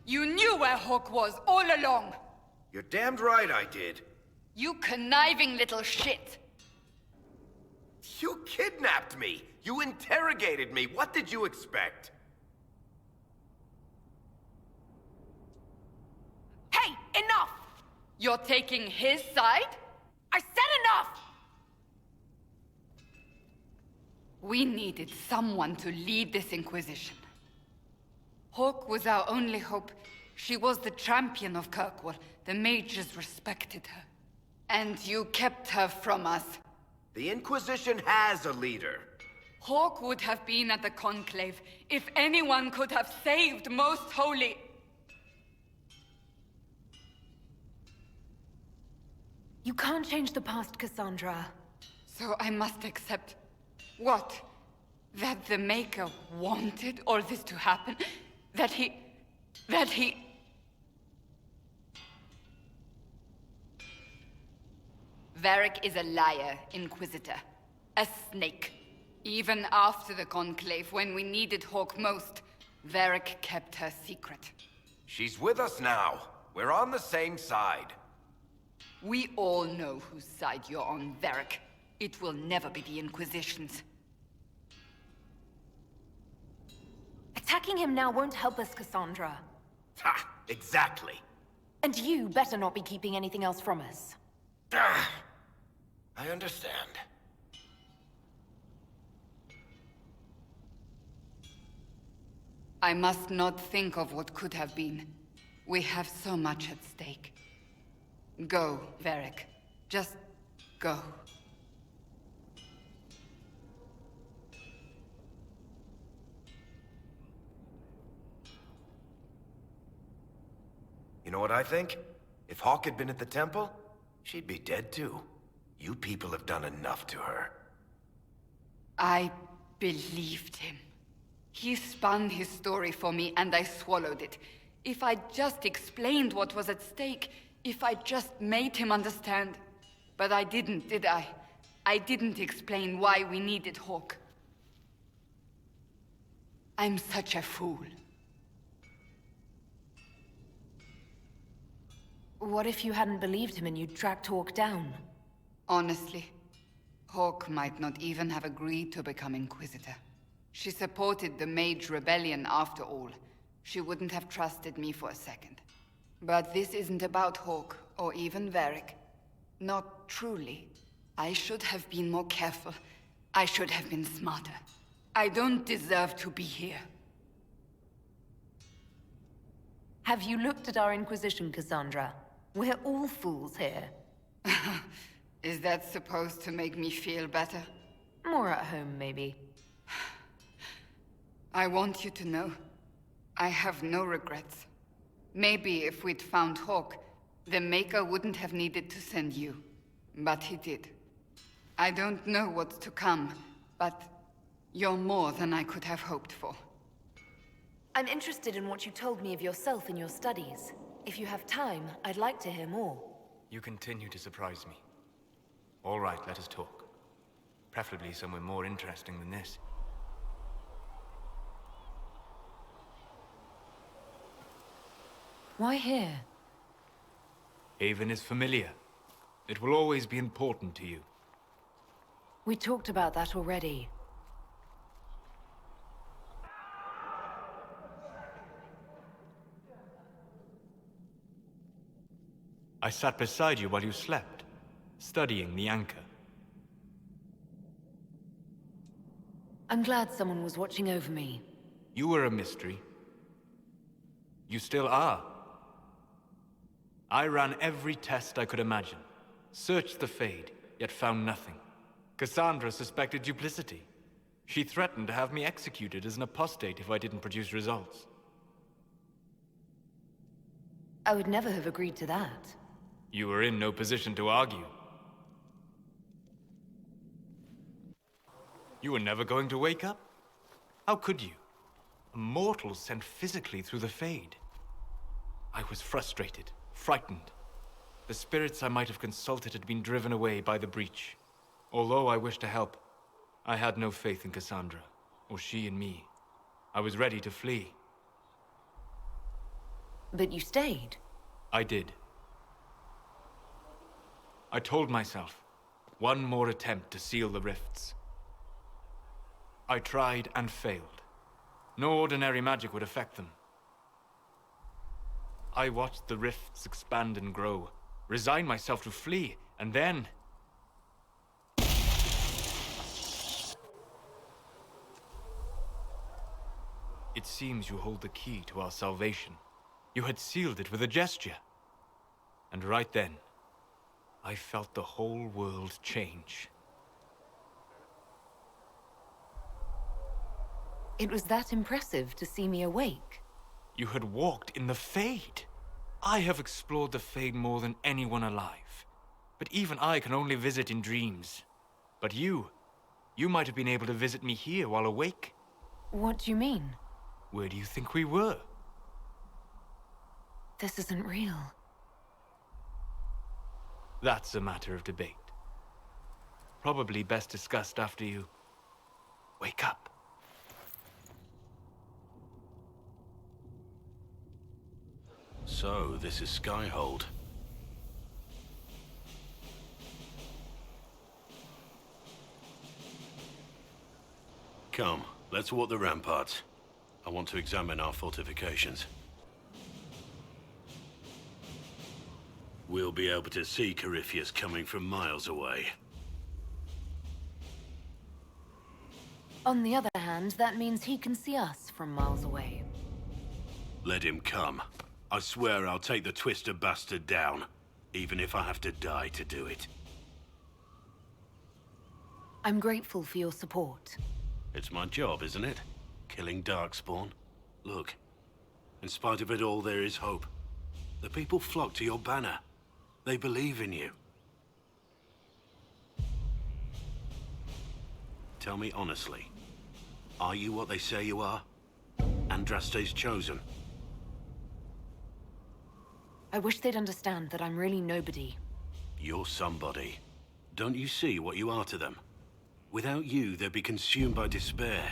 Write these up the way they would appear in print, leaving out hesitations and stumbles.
You knew where Hawk was all along! You're damned right I did. You conniving little shit! You kidnapped me! You interrogated me! What did you expect? Hey, enough! You're taking his side? I said enough! We needed someone to lead this Inquisition. Hawk was our only hope. She was the champion of Kirkwall. The mages respected her. And you kept her from us. The Inquisition has a leader. Hawk would have been at the Conclave if anyone could have saved Most Holy. You can't change the past, Cassandra. So I must accept... what? That the Maker wanted all this to happen? That he... Varric is a liar, Inquisitor. A snake. Even after the Conclave, when we needed Hawk most, Varric kept her secret. She's with us now. We're on the same side. We all know whose side you're on, Varric. It will never be the Inquisition's. Attacking him now won't help us, Cassandra. Ha! Exactly. And you better not be keeping anything else from us. Ah, I understand. I must not think of what could have been. We have so much at stake. Go, Varric. Just go. You know what I think? If Hawk had been at the temple, she'd be dead too. You people have done enough to her. I believed him. He spun his story for me, and I swallowed it. If I just explained what was at stake, if I just made him understand. But I didn't, did I? I didn't explain why we needed Hawk. I'm such a fool. What if you hadn't believed him and you'd tracked Hawk down? Honestly, Hawk might not even have agreed to become Inquisitor. She supported the Mage Rebellion after all. She wouldn't have trusted me for a second. But this isn't about Hawk, or even Varric. Not truly. I should have been more careful. I should have been smarter. I don't deserve to be here. Have you looked at our Inquisition, Cassandra? We're all fools here. Is that supposed to make me feel better? More at home, maybe. I want you to know, I have no regrets. Maybe if we'd found Hawk, the Maker wouldn't have needed to send you. But he did. I don't know what's to come, but you're more than I could have hoped for. I'm interested in what you told me of yourself in your studies. If you have time, I'd like to hear more. You continue to surprise me. All right, let us talk. Preferably somewhere more interesting than this. Why here? Haven is familiar. It will always be important to you. We talked about that already. I sat beside you while you slept, studying the anchor. I'm glad someone was watching over me. You were a mystery. You still are. I ran every test I could imagine. Searched the Fade, yet found nothing. Cassandra suspected duplicity. She threatened to have me executed as an apostate if I didn't produce results. I would never have agreed to that. You were in no position to argue. You were never going to wake up? How could you? A mortal sent physically through the Fade. I was frustrated, frightened. The spirits I might have consulted had been driven away by the breach. Although I wished to help, I had no faith in Cassandra, or she in me. I was ready to flee. But you stayed. I did. I told myself, one more attempt to seal the rifts. I tried and failed. No ordinary magic would affect them. I watched the rifts expand and grow, resigned myself to flee, and then... It seems you hold the key to our salvation. You had sealed it with a gesture. And right then, I felt the whole world change. It was that impressive to see me awake. You had walked in the Fade. I have explored the Fade more than anyone alive. But even I can only visit in dreams. But you might have been able to visit me here while awake. What do you mean? Where do you think we were? This isn't real. That's a matter of debate. Probably best discussed after you wake up. So, this is Skyhold. Come, let's walk the ramparts. I want to examine our fortifications. We'll be able to see Corypheus coming from miles away. On the other hand, that means he can see us from miles away. Let him come. I swear I'll take the Twister bastard down, even if I have to die to do it. I'm grateful for your support. It's my job, isn't it? Killing Darkspawn. Look, in spite of it all, there is hope. The people flock to your banner. They believe in you. Tell me honestly, are you what they say you are? Andraste's chosen? I wish they'd understand that I'm really nobody. You're somebody. Don't you see what you are to them? Without you, they'd be consumed by despair.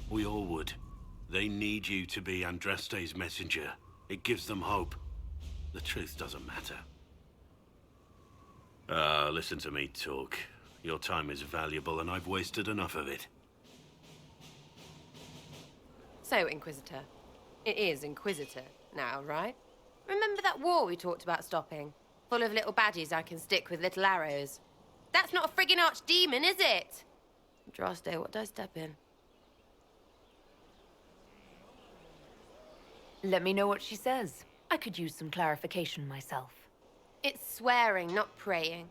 We all would. They need you to be Andraste's messenger. It gives them hope. The truth doesn't matter. Listen to me talk. Your time is valuable and I've wasted enough of it. So, Inquisitor. It is Inquisitor now, right? Remember that war we talked about stopping? Full of little baddies I can stick with little arrows. That's not a friggin' archdemon, is it? Andraste, what did I step in? Let me know what she says. I could use some clarification myself. It's swearing, not praying.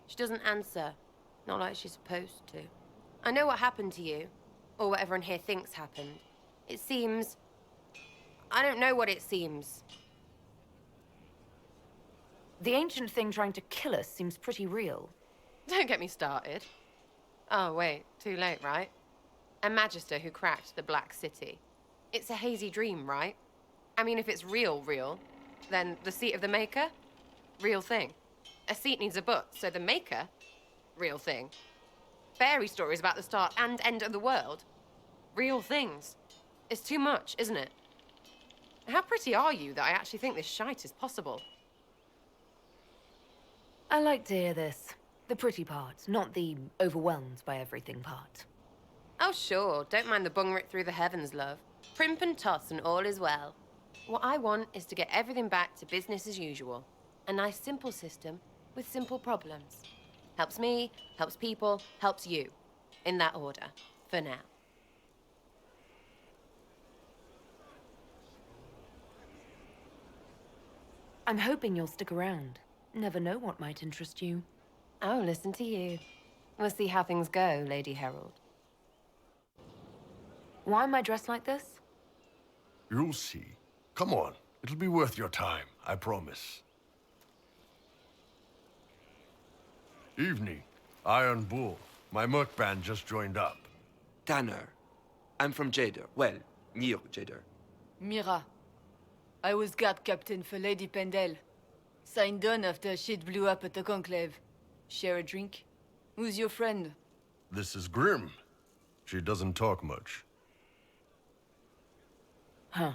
She doesn't answer. Not like she's supposed to. I know what happened to you. Or what everyone here thinks happened. It seems... I don't know what it seems. The ancient thing trying to kill us seems pretty real. Don't get me started. Oh, wait. Too late, right? A Magister who cracked the Black City. It's a hazy dream, right? I mean, if it's real, then the seat of the Maker? Real thing. A seat needs a butt, so the Maker? Real thing. Fairy stories about the start and end of the world? Real things. It's too much, isn't it? How pretty are you that I actually think this shite is possible? I like to hear this. The pretty part, not the overwhelmed by everything part. Oh, sure. Don't mind the bung ripped through the heavens, love. Primp and toss and all is well. What I want is to get everything back to business as usual. A nice, simple system with simple problems. Helps me, helps people, helps you. In that order. For now. I'm hoping you'll stick around. Never know what might interest you. Oh, listen to you. We'll see how things go, Lady Herald. Why am I dressed like this? You'll see. Come on. It'll be worth your time, I promise. Evening. Iron Bull. My merc band just joined up. Tanner. I'm from Jader. Well, near Jader. Mira. I was guard captain for Lady Pendel. Signed on after shit blew up at the Conclave. Share a drink? Who's your friend? This is Grim. She doesn't talk much. Huh.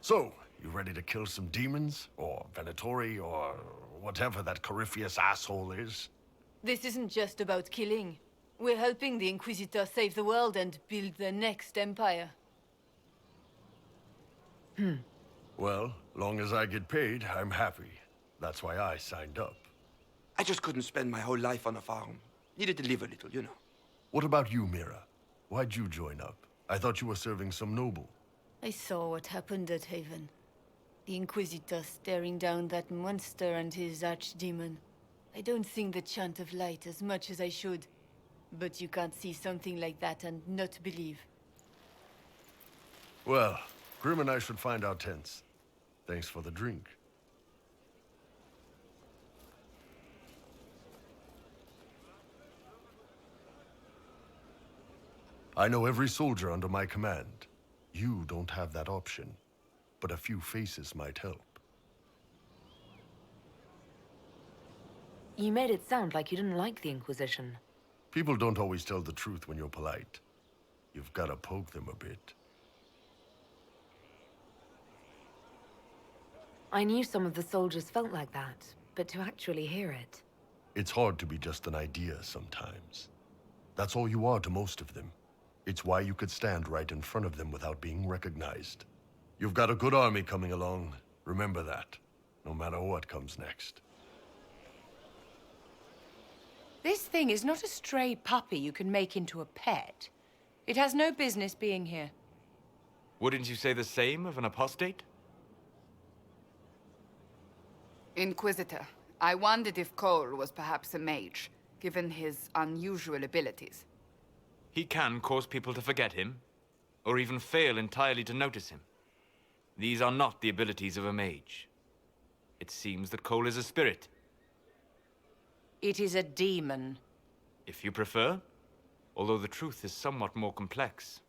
So, You ready to kill some demons? Or Venatori? Or whatever that Corypheus asshole is? This isn't just about killing. We're helping the Inquisitor save the world and build the next empire. Well, long as I get paid, I'm happy. That's why I signed up. I just couldn't spend my whole life on a farm. Needed to live a little, you know. What about you, Mira? Why'd you join up? I thought you were serving some noble. I saw what happened at Haven. The Inquisitor staring down that monster and his archdemon. I don't sing the chant of light as much as I should. But you can't see something like that and not believe. Well, Grim and I should find our tents. Thanks for the drink. I know every soldier under my command. You don't have that option, but a few faces might help. You made it sound like you didn't like the Inquisition. People don't always tell the truth when you're polite. You've got to poke them a bit. I knew some of the soldiers felt like that, but to actually hear it... It's hard to be just an idea sometimes. That's all you are to most of them. It's why you could stand right in front of them without being recognized. You've got a good army coming along. Remember that, no matter what comes next. This thing is not a stray puppy you can make into a pet. It has no business being here. Wouldn't you say the same of an apostate? Inquisitor, I wondered if Cole was perhaps a mage, given his unusual abilities. He can cause people to forget him, or even fail entirely to notice him. These are not the abilities of a mage. It seems that Cole is a spirit. It is a demon. If you prefer, although the truth is somewhat more complex.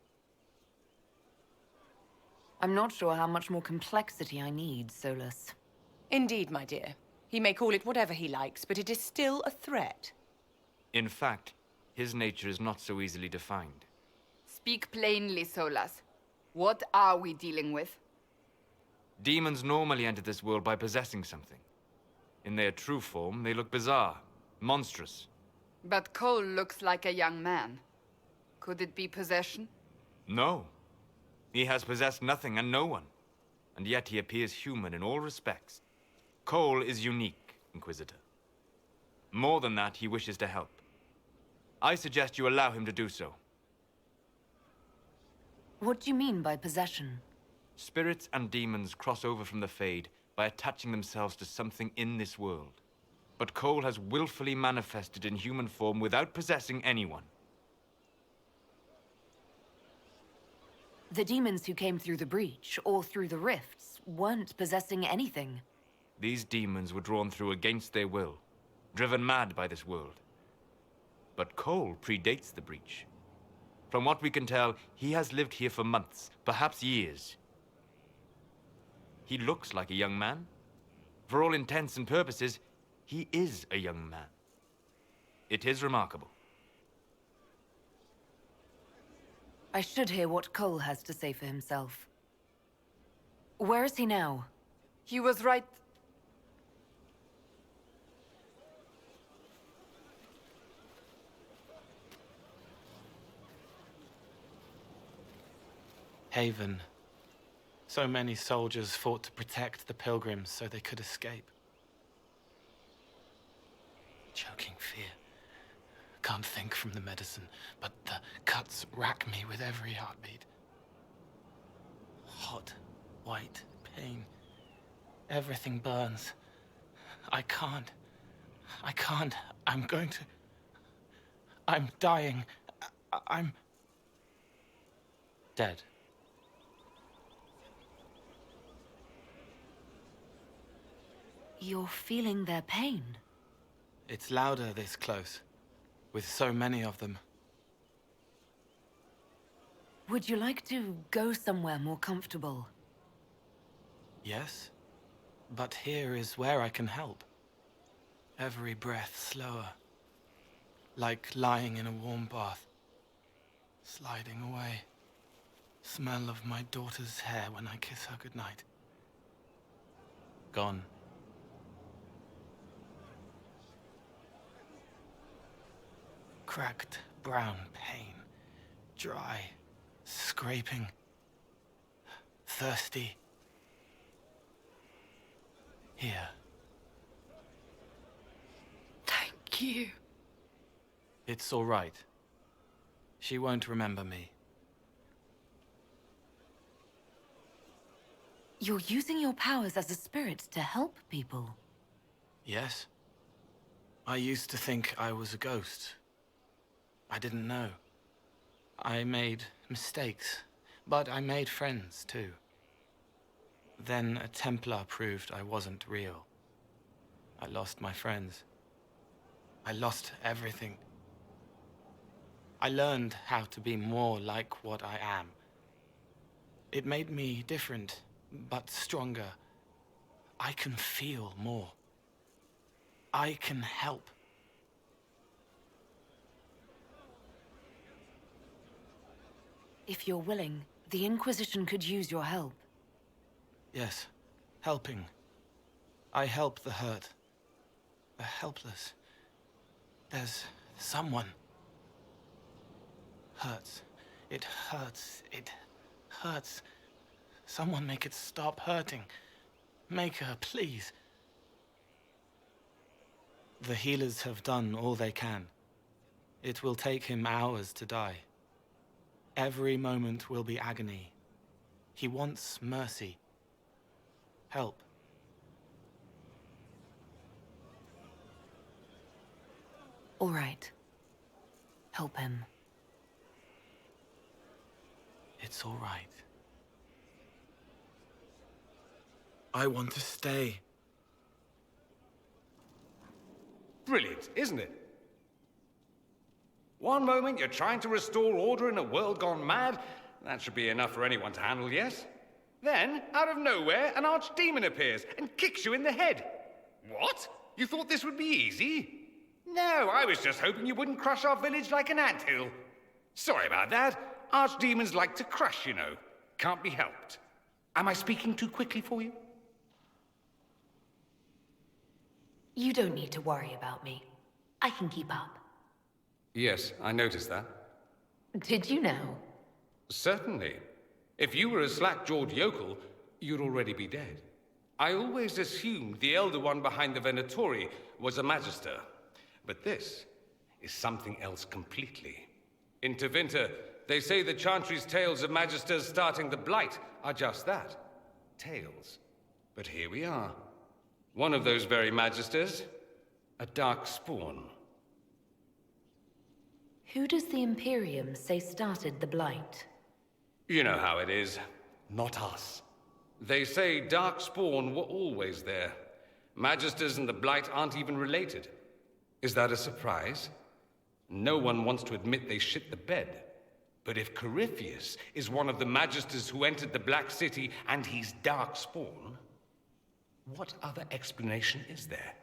I'm not sure how much more complexity I need, Solus. Indeed, my dear. He may call it whatever he likes, but it is still a threat. In fact, his nature is not so easily defined. Speak plainly, Solas. What are we dealing with? Demons normally enter this world by possessing something. In their true form, they look bizarre, monstrous. But Cole looks like a young man. Could it be possession? No. He has possessed nothing and no one. And yet he appears human in all respects. Cole is unique, Inquisitor. More than that, he wishes to help. I suggest you allow him to do so. What do you mean by possession? Spirits and demons cross over from the Fade by attaching themselves to something in this world. But Cole has willfully manifested in human form without possessing anyone. The demons who came through the breach, or through the rifts, weren't possessing anything. These demons were drawn through against their will, driven mad by this world. But Cole predates the breach. From what we can tell, he has lived here for months, perhaps years. He looks like a young man. For all intents and purposes, he is a young man. It is remarkable. I should hear what Cole has to say for himself. Where is he now? He was right. Haven. So many soldiers fought to protect the pilgrims so they could escape. Choking fear. Can't think from the medicine, but the cuts rack me with every heartbeat. Hot, white pain. Everything burns. I can't. I'm going to... I'm dying. I'm... dead. You're feeling their pain? It's louder this close, with so many of them. Would you like to go somewhere more comfortable? Yes, but here is where I can help. Every breath slower, like lying in a warm bath, sliding away. Smell of my daughter's hair when I kiss her goodnight. gone. Cracked brown pain, dry, scraping, thirsty. Here. Thank you. It's all right. She won't remember me. You're using your powers as a spirit to help people. Yes? I used to think I was a ghost. I didn't know. I made mistakes, but I made friends too. Then a Templar proved I wasn't real. I lost my friends. I lost everything. I learned how to be more like what I am. It made me different, but stronger. I can feel more. I can help. If you're willing, the Inquisition could use your help. Yes, helping. I help the hurt, the helpless. There's someone. Hurts. It hurts. It hurts. Someone make it stop hurting. Make her, please. The healers have done all they can. It will take him hours to die. Every moment will be agony. He wants mercy. Help. All right. Help him. It's all right. I want to stay. Brilliant, isn't it? One moment you're trying to restore order in a world gone mad. That should be enough for anyone to handle, yes? Then, out of nowhere, an archdemon appears and kicks you in the head. What? You thought this would be easy? No, I was just hoping you wouldn't crush our village like an anthill. Sorry about that. Archdemons like to crush, you know. Can't be helped. Am I speaking too quickly for you? You don't need to worry about me. I can keep up. Yes, I noticed that. Did you know? Certainly. If you were a slack-jawed yokel, you'd already be dead. I always assumed the Elder One behind the Venatori was a Magister. But this is something else completely. In Tevinter, they say the Chantry's tales of Magisters starting the Blight are just that. Tales. But here we are. One of those very Magisters, a dark spawn. Who does the Imperium say started the Blight? You know how it is. Not us. They say Darkspawn were always there. Magisters and the Blight aren't even related. Is that a surprise? No one wants to admit they shit the bed. But if Corypheus is one of the Magisters who entered the Black City and he's Darkspawn, what other explanation is there?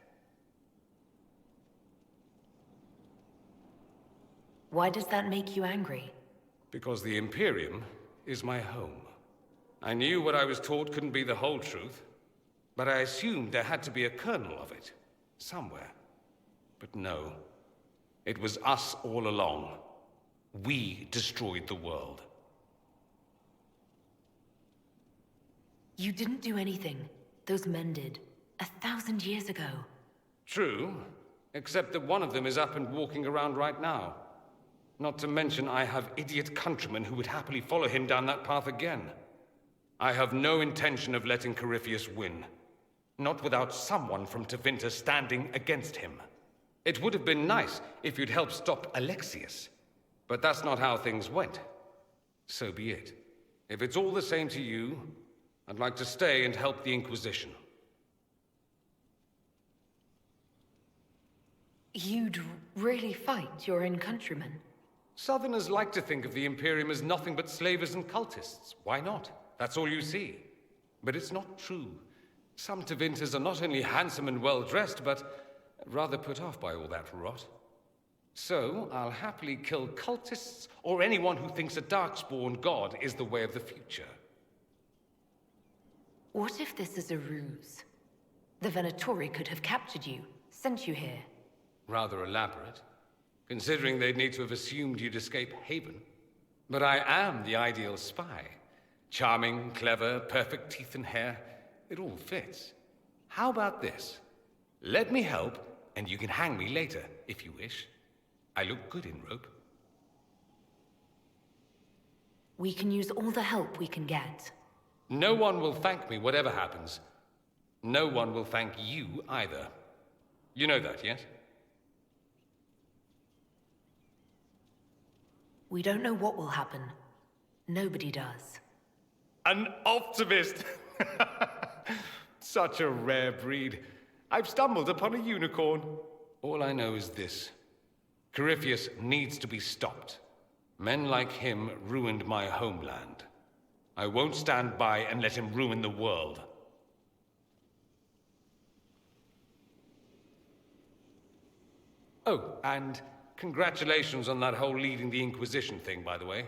Why does that make you angry? Because the Imperium is my home. I knew what I was taught couldn't be the whole truth, but I assumed there had to be a kernel of it, somewhere. But no, it was us all along. We destroyed the world. You didn't do anything. Those men did. 1,000 years ago. True, except that one of them is up and walking around right now. Not to mention I have idiot countrymen who would happily follow him down that path again. I have no intention of letting Corypheus win. Not without someone from Tevinter standing against him. It would have been nice if you'd helped stop Alexius. But that's not how things went. So be it. If it's all the same to you, I'd like to stay and help the Inquisition. You'd really fight your own countrymen? Southerners like to think of the Imperium as nothing but slavers and cultists. Why not? That's all you see. But it's not true. Some Tevinters are not only handsome and well-dressed, but rather put off by all that rot. So, I'll happily kill cultists or anyone who thinks a Darkspawn god is the way of the future. What if this is a ruse? The Venatori could have captured you, sent you here. Rather elaborate, considering they'd need to have assumed you'd escape Haven. But I am the ideal spy. Charming, clever, perfect teeth and hair. It all fits. How about this? Let me help, and you can hang me later, if you wish. I look good in rope. We can use all the help we can get. No one will thank me, whatever happens. No one will thank you either. You know that, yes? We don't know what will happen. Nobody does. An optimist! Such a rare breed. I've stumbled upon a unicorn. All I know is this. Corypheus needs to be stopped. Men like him ruined my homeland. I won't stand by and let him ruin the world. Oh, and congratulations on that whole leading the Inquisition thing, by the way.